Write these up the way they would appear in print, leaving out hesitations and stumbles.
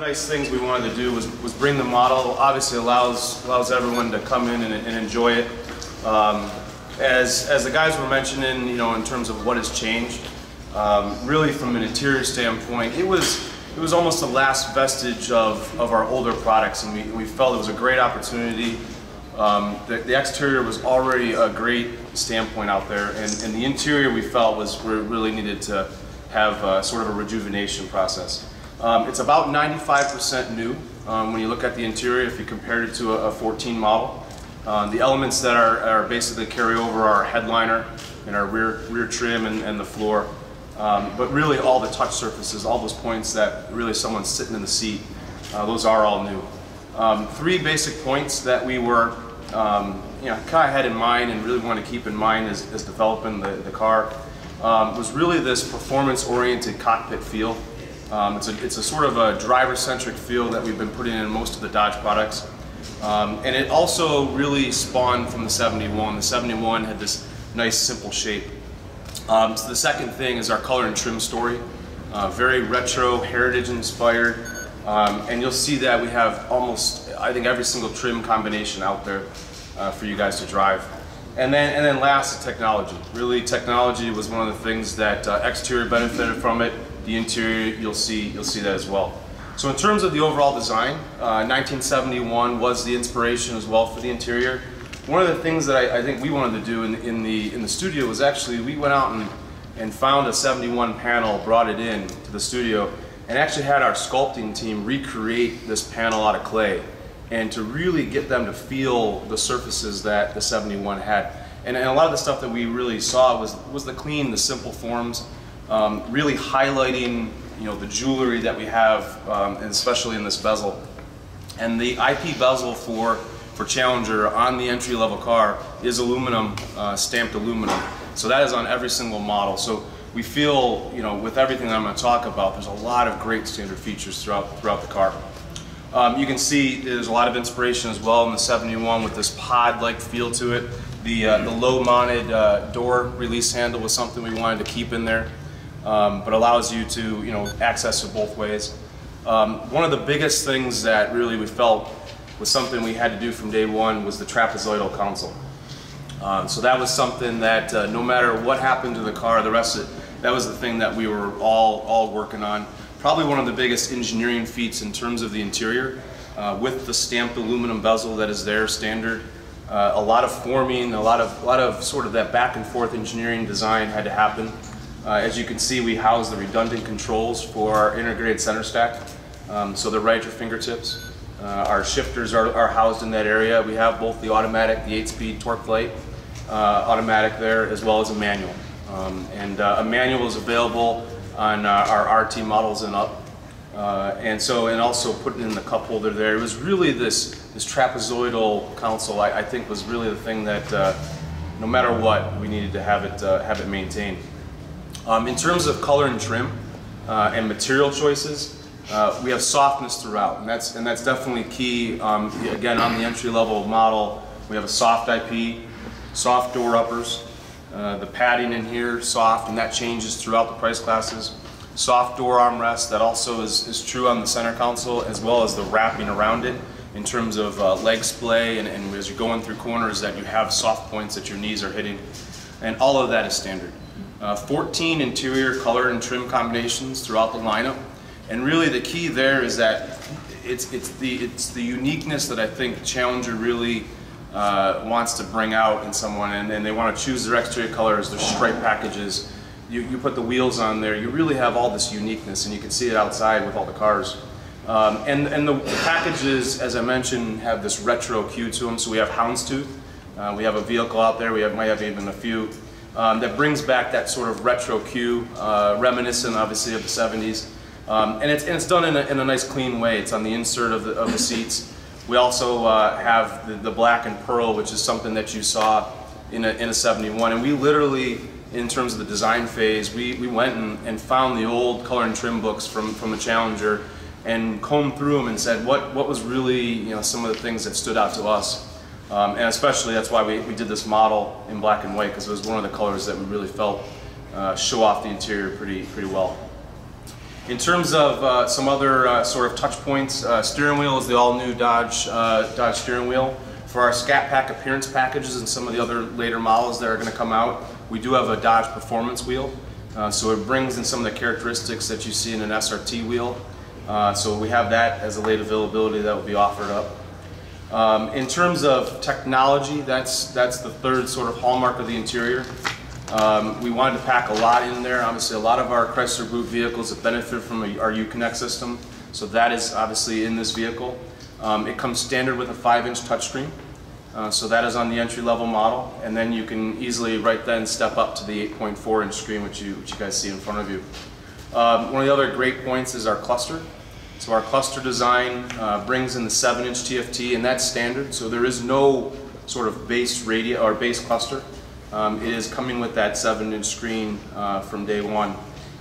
nice things we wanted to do was bring the model. Obviously allows everyone to come in and enjoy it. As the guys were mentioning, you know, in terms of what has changed, really from an interior standpoint, it was almost the last vestige of our older products, and we felt it was a great opportunity. The exterior was already a great standpoint out there, and the interior we felt we really needed to have sort of a rejuvenation process. It's about 95% new when you look at the interior if you compared it to a 14 model. The elements that are basically carry over our headliner and our rear trim and the floor. But really all the touch surfaces, all those points that really someone's sitting in the seat, those are all new. Three basic points that we were you know, kind of had in mind and really want to keep in mind as developing the car was really this performance-oriented cockpit feel. It's a sort of a driver-centric feel that we've been putting in most of the Dodge products. And it also really spawned from the 71. The 71 had this nice simple shape. So the second thing is our color and trim story. Very retro, heritage inspired. And you'll see that we have almost, I think, every single trim combination out there for you guys to drive. And then last, the technology. Really, technology was one of the things that exterior benefited from it. The interior, you'll see that as well. So in terms of the overall design, 1971 was the inspiration as well for the interior. One of the things that I think we wanted to do in the studio was actually we went out and found a 71 panel, brought it in to the studio, and actually had our sculpting team recreate this panel out of clay, and to really get them to feel the surfaces that the 71 had. And a lot of the stuff that we really saw was the clean, the simple forms, really highlighting, you know, the jewelry that we have, and especially in this bezel. And the IP bezel for Challenger on the entry-level car is aluminum, stamped aluminum. So that is on every single model. So we feel, you know, with everything that I'm going to talk about, there's a lot of great standard features throughout the car. You can see there's a lot of inspiration as well in the 71 with this pod-like feel to it. The low-mounted door release handle was something we wanted to keep in there, but allows you to, you know, access it both ways. One of the biggest things that really we felt was something we had to do from day one was the trapezoidal console. So that was something that no matter what happened to the car, the rest of it, that was the thing that we were all working on. Probably one of the biggest engineering feats in terms of the interior, with the stamped aluminum bezel that is there standard. A lot of forming, a lot of sort of that back and forth engineering design had to happen. As you can see, we house the redundant controls for our integrated center stack, so they're right at your fingertips. Our shifters are housed in that area. We have both the automatic, the 8-speed torque light, automatic there, as well as a manual. A manual is available on our RT models and up. And also putting in the cup holder there. It was really this trapezoidal console, I think, was really the thing that no matter what, we needed to have it maintained. In terms of color and trim and material choices, we have softness throughout, and that's definitely key. Again, on the entry-level model, we have a soft IP, soft door uppers, the padding in here soft, and that changes throughout the price classes. Soft door armrest, that also is true on the center console, as well as the wrapping around it in terms of leg splay, and as you're going through corners that you have soft points that your knees are hitting, and all of that is standard. 14 interior color and trim combinations throughout the lineup, and really the key there is that it's the uniqueness that I think Challenger really wants to bring out in someone, and they want to choose their exterior colors, their stripe packages. You put the wheels on there, you really have all this uniqueness, and you can see it outside with all the cars. And the packages, as I mentioned, have this retro hue to them. So we have houndstooth, we have a vehicle out there, might have even a few, that brings back that sort of retro hue, reminiscent obviously of the 70s. And it's done in a nice clean way. It's on the insert of the seats. We also have the black and pearl, which is something that you saw in a 71. And we literally, in terms of the design phase, we went and found the old color and trim books from the Challenger and combed through them and said what was really, you know, some of the things that stood out to us. And especially that's why we did this model in black and white, because it was one of the colors that we really felt show off the interior pretty well. In terms of some other sort of touch points, steering wheel is the all-new Dodge steering wheel. For our Scat Pack appearance packages and some of the other later models that are going to come out, we do have a Dodge performance wheel. So it brings in some of the characteristics that you see in an SRT wheel. So we have that as a late availability that will be offered up. In terms of technology, that's the third sort of hallmark of the interior. We wanted to pack a lot in there. Obviously, a lot of our Chrysler Boot vehicles have benefited from our Uconnect system, so that is obviously in this vehicle. It comes standard with a 5-inch touchscreen, so that is on the entry-level model, and then you can easily right then step up to the 8.4-inch screen, which you guys see in front of you. One of the other great points is our cluster. So our cluster design brings in the 7-inch TFT, and that's standard, so there is no sort of base radio or base cluster. It is coming with that 7-inch screen from day one.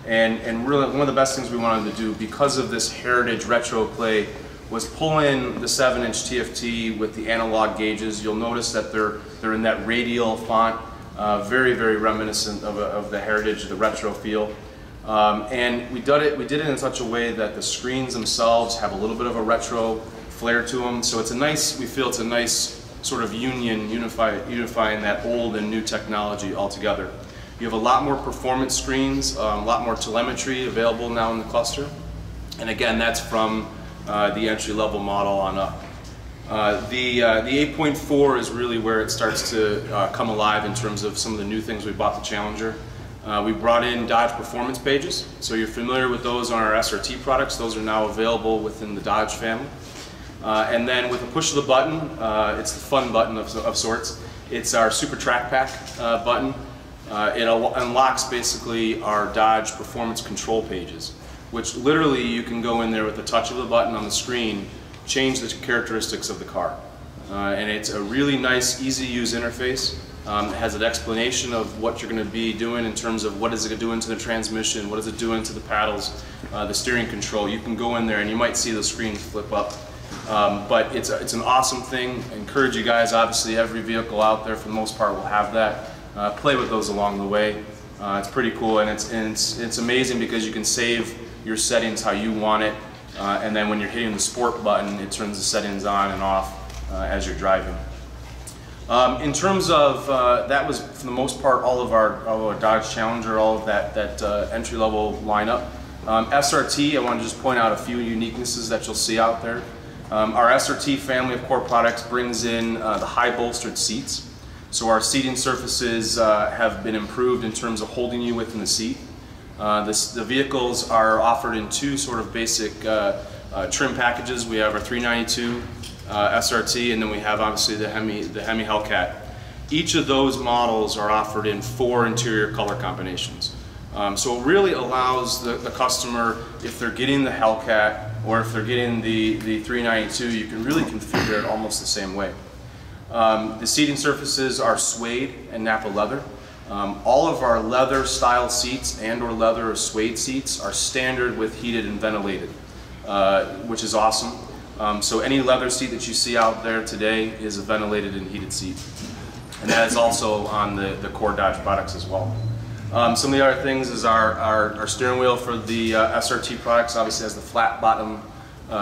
And really one of the best things we wanted to do, because of this heritage retro play, was pull in the 7-inch TFT with the analog gauges. You'll notice that they're in that radial font, very, very reminiscent of the heritage, the retro feel. And we did it in such a way that the screens themselves have a little bit of a retro flair to them. So it's a nice, we feel it's a nice sort of unifying that old and new technology all together. You have a lot more performance screens, a lot more telemetry available now in the cluster. And again, that's from the entry-level model on up. The 8.4 is really where it starts to come alive in terms of some of the new things we bought the Challenger. We brought in Dodge performance pages, so you're familiar with those on our SRT products. Those are now available within the Dodge family. And then with a push of the button, it's the fun button of sorts. It's our Super Track Pack button. It unlocks basically our Dodge performance control pages, which literally you can go in there with the touch of the button on the screen, change the characteristics of the car. And it's a really nice, easy to use interface. It has an explanation of what you're going to be doing in terms of what is it doing to the transmission, what is it doing to the paddles, the steering control. You can go in there and you might see the screen flip up. But it's an awesome thing. I encourage you guys, obviously every vehicle out there for the most part will have that. Play with those along the way. It's pretty cool, and it's amazing because you can save your settings how you want it, and then when you're hitting the sport button, it turns the settings on and off as you're driving. In terms of, that was for the most part all of our Dodge Challenger, all of that entry-level lineup. SRT, I want to just point out a few uniquenesses that you'll see out there. Our SRT family of core products brings in the high bolstered seats. So our seating surfaces have been improved in terms of holding you within the seat. The vehicles are offered in two sort of basic trim packages. We have our 392 SRT, and then we have obviously the Hemi Hellcat. Each of those models are offered in 4 interior color combinations. So it really allows the customer, if they're getting the Hellcat or if they're getting the 392, you can really configure it almost the same way. The seating surfaces are suede and Napa leather. All of our leather style seats and or leather or suede seats are standard with heated and ventilated, which is awesome. So any leather seat that you see out there today is a ventilated and heated seat. And that is also on the core Dodge products as well. Some of the other things is our steering wheel for the SRT products obviously has the flat bottom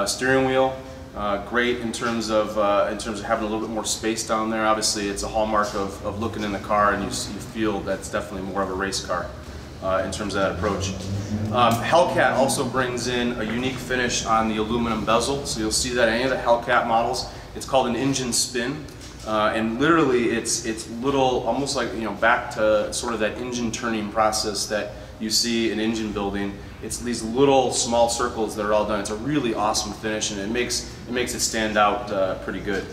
steering wheel. Great in terms of having a little bit more space down there. Obviously it's a hallmark of looking in the car, and you feel that's definitely more of a race car in terms of that approach. Hellcat also brings in a unique finish on the aluminum bezel. So you'll see that in any of the Hellcat models, it's called an engine spin. And literally it's little, almost like, back to sort of that engine turning process that you see in engine building. It's these little small circles that are all done. It's a really awesome finish, and it makes it stand out pretty good.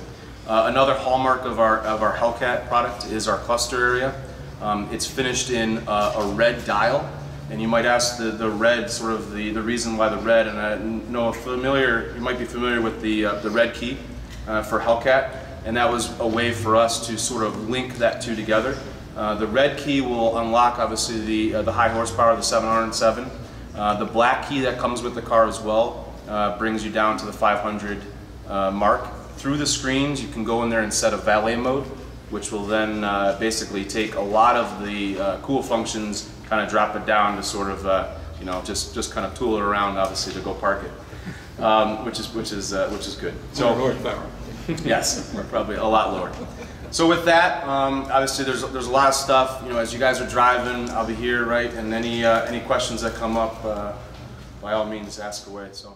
Another hallmark of our Hellcat product is our cluster area. It's finished in a red dial, and you might ask the red, sort of the reason why the red, and I know you might be familiar with the red key for Hellcat. And that was a way for us to sort of link that two together. The red key will unlock obviously the high horsepower of the 707. The black key that comes with the car as well brings you down to the 500 mark. Through the screens you can go in there and set a valet mode, which will then basically take a lot of the cool functions, kind of drop it down to sort of you know, just kind of tool it around, obviously, to go park it, which is good. So horsepower. yes, we're probably a lot lower. So with that, obviously there's a lot of stuff. You know, as you guys are driving, I'll be here, right? And any questions that come up, by all means, ask away. So.